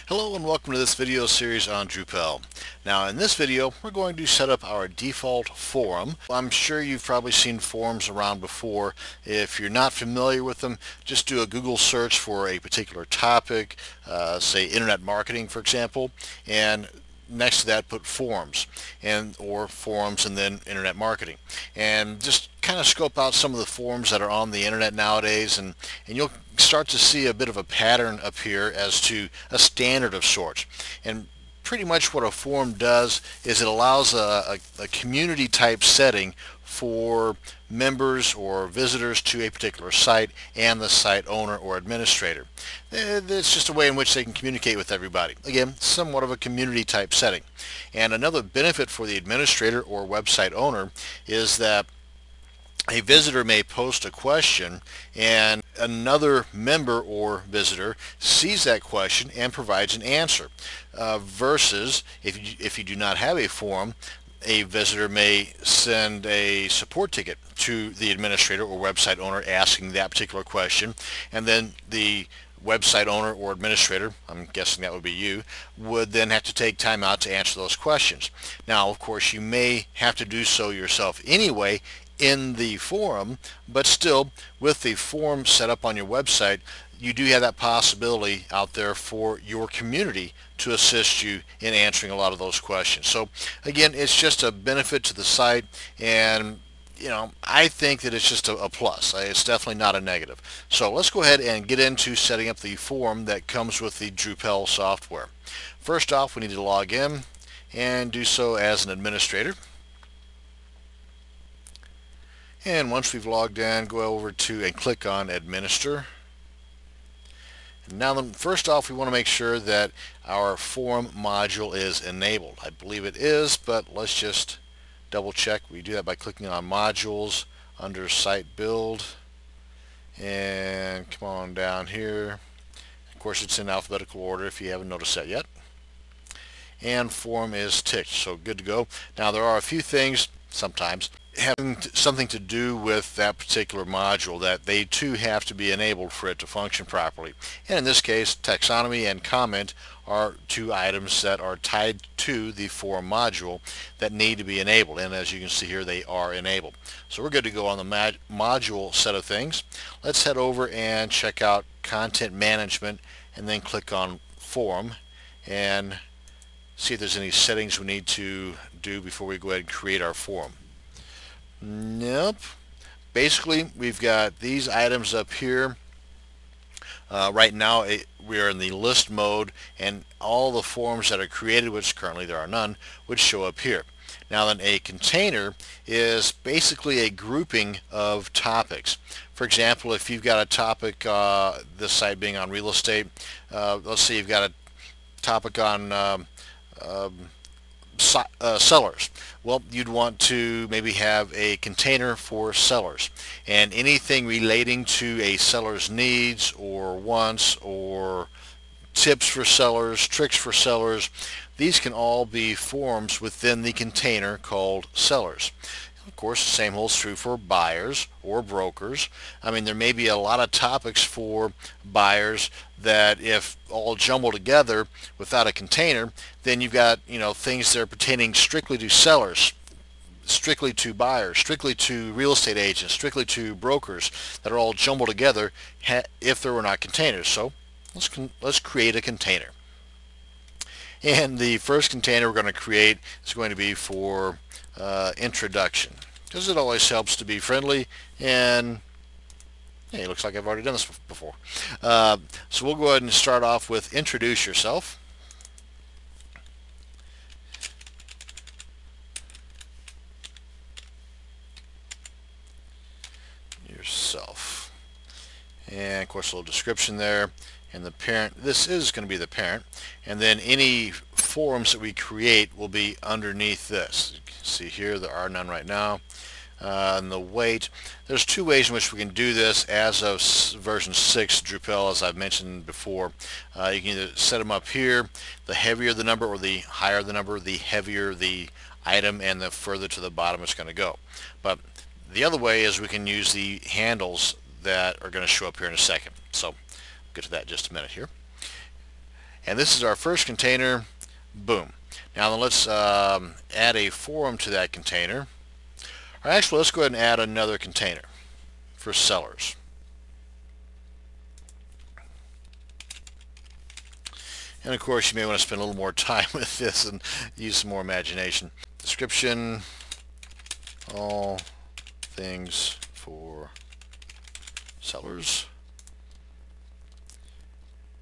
Hello and welcome to this video series on Drupal. Now in this video we're going to set up our default forum. I'm sure you've probably seen forums around before. If you're not familiar with them, just do a Google search for a particular topic, say internet marketing for example, and next to that put forums or forums and then internet marketing, and just kind of scope out some of the forums that are on the internet nowadays, and you'll start to see a bit of a pattern appear as to a standard of sorts. And pretty much what a forum does is it allows a community type setting for members or visitors to a particular site and the site owner or administrator. It's just a way in which they can communicate with everybody. Again, somewhat of a community type setting. And another benefit for the administrator or website owner is that a visitor may post a question and another member or visitor sees that question and provides an answer, versus if you do not have a forum, a visitor may send a support ticket to the administrator or website owner asking that particular question, and then the website owner or administrator, I'm guessing that would be you, would then have to take time out to answer those questions. Now of course you may have to do so yourself anyway in the forum, but still with the forum set up on your website, you do have that possibility out there for your community to assist you in answering a lot of those questions. So again, it's just a benefit to the site, and I think that it's just a plus. It's definitely not a negative. So let's go ahead and get into setting up the forum that comes with the Drupal software. First off, we need to log in and do so as an administrator. And once we've logged in, go over to and click on Administer. Now then, first off, we want to make sure that our forum module is enabled. I believe it is, but let's just double check. We do that by clicking on Modules under Site Build, and come on down here. Of course, it's in alphabetical order if you haven't noticed that yet. And forum is ticked, so good to go. Now there are a few things sometimes having something to do with that particular module that they too have to be enabled for it to function properly. And in this case, taxonomy and comment are two items that are tied to the forum module that need to be enabled, and as you can see here, they are enabled. So we're good to go on the module set of things. Let's head over and check out content management and then click on forum and see if there's any settings we need to do before we go ahead and create our forum. Nope. Basically, we've got these items up here. Right now we are in the list mode, and all the forums that are created, which currently there are none, would show up here. Now then, a container is basically a grouping of topics. For example, if you've got a topic, this site being on real estate, let's say you've got a topic on sellers. Well, you'd want to maybe have a container for sellers, and anything relating to a seller's needs or wants or tips for sellers, tricks for sellers, these can all be forums within the container called sellers. Of course, the same holds true for buyers or brokers. I mean, there may be a lot of topics for buyers that if all jumbled together without a container, then you've got, things that are pertaining strictly to sellers, strictly to buyers, strictly to real estate agents, strictly to brokers, that are all jumbled together if there were not containers. So let's create a container. And the first container we're going to create is going to be for introduction, because it always helps to be friendly, and hey, it looks like I've already done this before. So we'll go ahead and start off with introduce yourself. And of course a little description there, and the parent, this is going to be the parent, and then any forums that we create will be underneath this. You can see here there are none right now. And the weight, there's two ways in which we can do this as of version 6 Drupal, as I've mentioned before. You can either set them up here, the heavier the number or the higher the number, the heavier the item and the further to the bottom it's going to go. But the other way is we can use the handles that are going to show up here in a second. So we'll get to that in just a minute here. And this is our first container. Boom. Now then let's add a forum to that container. Or actually, let's go ahead and add another container for sellers. And of course, you may want to spend a little more time with this and use some more imagination. Description, all things for sellers.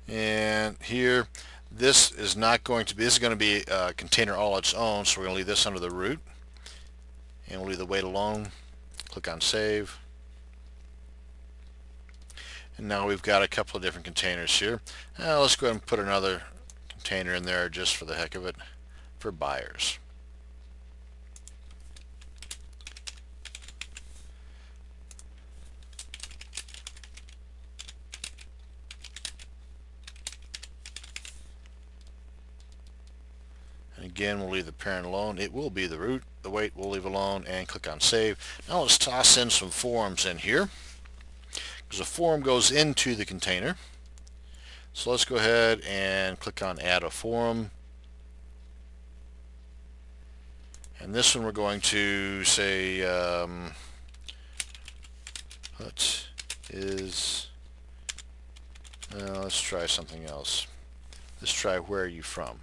And here, this is going to be a container all its own, so we're going to leave this under the root. And we'll leave the weight alone. Click on save. And now we've got a couple of different containers here. Let's go ahead and put another container in there just for the heck of it for buyers. And again, we'll leave the parent alone. It will be the root. The weight we'll leave alone, and click on save. Now let's toss in some forums in here, because a forum goes into the container. So let's go ahead and click on add a forum. And this one we're going to say let's try something else. Let's try where are you from.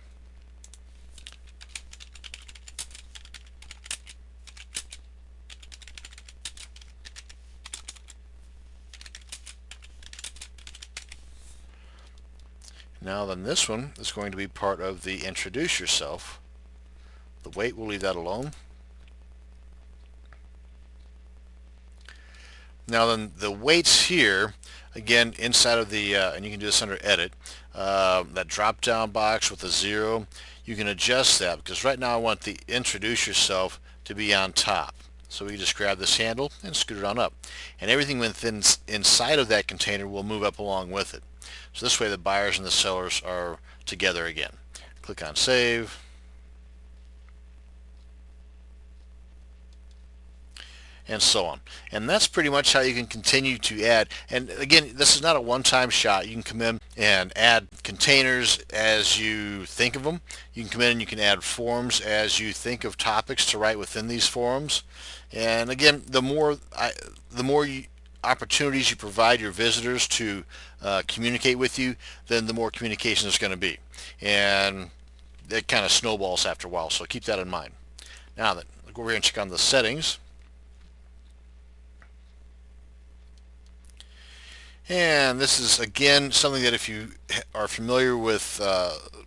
Now then, this one is going to be part of the introduce yourself. The weight, we'll leave that alone. Now then, the weights here, again, inside of the, and you can do this under edit, that drop down box with a 0, you can adjust that, because right now I want the introduce yourself to be on top. So we just grab this handle and scoot it on up. And everything within inside of that container will move up along with it. So this way the buyers and the sellers are together again. Click on save. And so on. And that's pretty much how you can continue to add. And again, this is not a one-time shot. You can come in and add containers as you think of them. You can come in and you can add forums as you think of topics to write within these forums. And again, the more opportunities you provide your visitors to communicate with you, then the more communication there's going to be. And it kind of snowballs after a while, so keep that in mind. Now then, go over here and check on the settings. And this is, again, something that if you are familiar with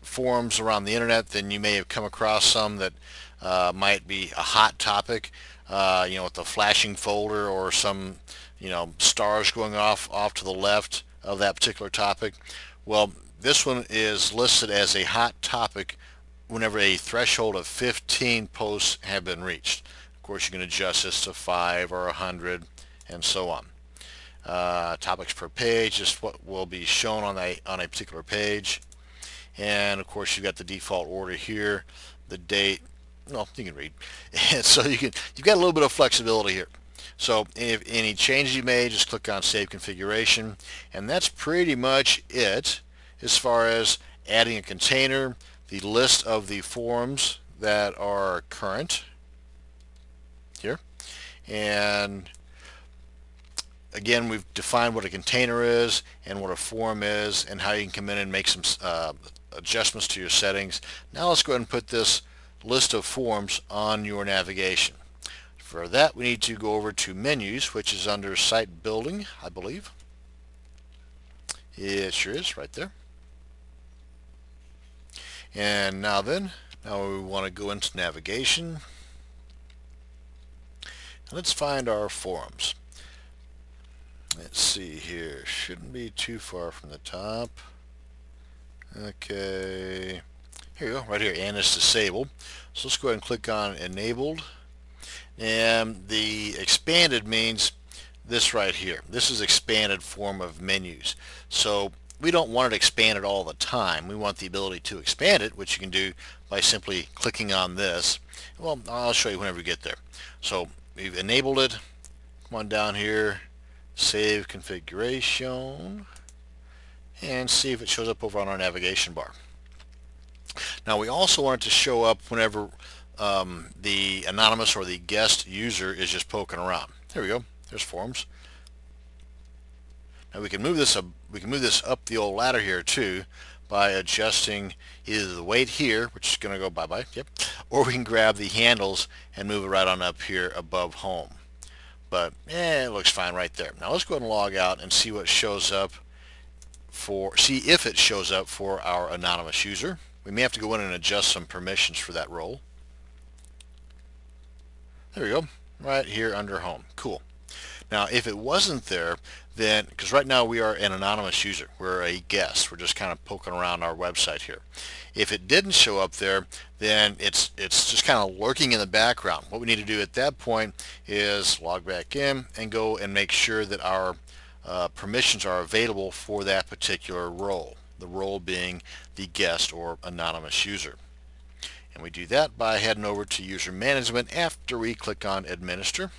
forums around the internet, then you may have come across some that might be a hot topic, with the flashing folder or some, stars going off to the left of that particular topic. Well, this one is listed as a hot topic whenever a threshold of 15 posts have been reached. Of course, you can adjust this to 5 or 100 and so on. Topics per page is what will be shown on a particular page, and of course you've got the default order here, the date. Well, you can read, and so you've got a little bit of flexibility here. So if any changes you made, just click on Save Configuration, and that's pretty much it as far as adding a container, the list of the forums that are current here, and again, we've defined what a container is and what a forum is and how you can come in and make some adjustments to your settings. Now let's go ahead and put this list of forums on your navigation. For that, we need to go over to menus, which is under site building, I believe. It sure is right there. And now we want to go into navigation. Let's find our forums. Let's see here, shouldn't be too far from the top. Okay, here you go, right here, and it's disabled. So let's go ahead and click on enabled. And the expanded means this right here. This is expanded form of menus. So we don't want it expanded all the time. We want the ability to expand it, which you can do by simply clicking on this. Well, I'll show you whenever we get there. So we've enabled it. Come on down here. Save configuration and see if it shows up over on our navigation bar. Now we also want it to show up whenever the anonymous or the guest user is just poking around. There we go. There's forums. Now we can move this up. We can move this up the old ladder here too by adjusting either the weight here, which is going to go bye-bye, yep, or we can grab the handles and move it right on up here above home. But it looks fine right there. Now let's go ahead and log out and see what shows up see if it shows up for our anonymous user. We may have to go in and adjust some permissions for that role. There we go, right here under home. Cool. Now if it wasn't there, then, because right now we are an anonymous user, we're a guest, we're just kind of poking around our website here. If it didn't show up there, then it's just kind of lurking in the background. What we need to do at that point is log back in and go and make sure that our permissions are available for that particular role, the role being the guest or anonymous user. And we do that by heading over to user management after we click on administer.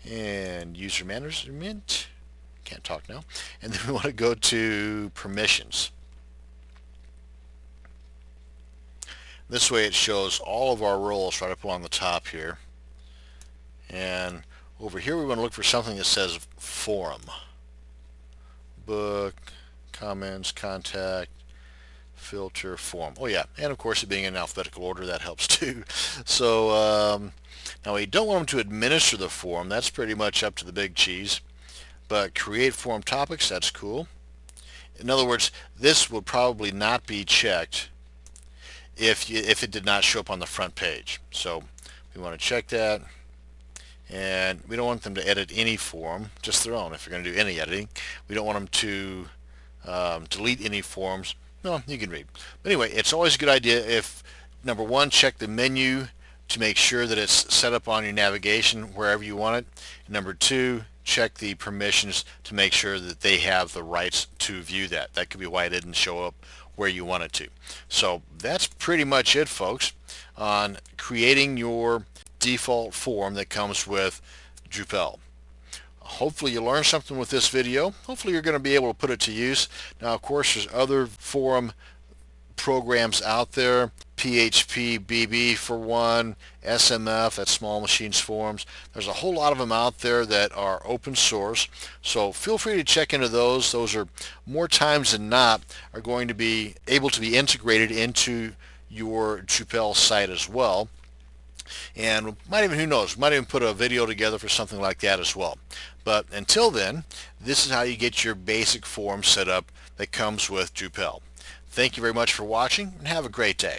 And user management, can't talk now, and then we want to go to permissions. This way it shows all of our roles right up along the top here, and over here we want to look for something that says forum, book, comments, contact, filter, form. Oh yeah, and of course it being in alphabetical order, that helps too. So now we don't want them to administer the forum. That's pretty much up to the big cheese. But create forum topics, that's cool. In other words, this will probably not be checked if it did not show up on the front page. So we want to check that. And we don't want them to edit any forum, just their own if you're going to do any editing. We don't want them to delete any forums. No, you can read. But anyway, it's always a good idea if, number one, check the menu to make sure that it's set up on your navigation wherever you want it. And number two, check the permissions to make sure that they have the rights to view that. That could be why it didn't show up where you want it to. So that's pretty much it, folks, on creating your default form that comes with Drupal. Hopefully you learned something with this video. Hopefully you're going to be able to put it to use. Now, of course, there's other forum programs out there. PHP BB for one, SMF, that's Small Machines Forums. There's a whole lot of them out there that are open source, so feel free to check into those. Those are more times than not are going to be able to be integrated into your Drupal site as well. And might even, who knows, might even put a video together for something like that as well. But until then, this is how you get your basic form set up that comes with Drupal. Thank you very much for watching and have a great day.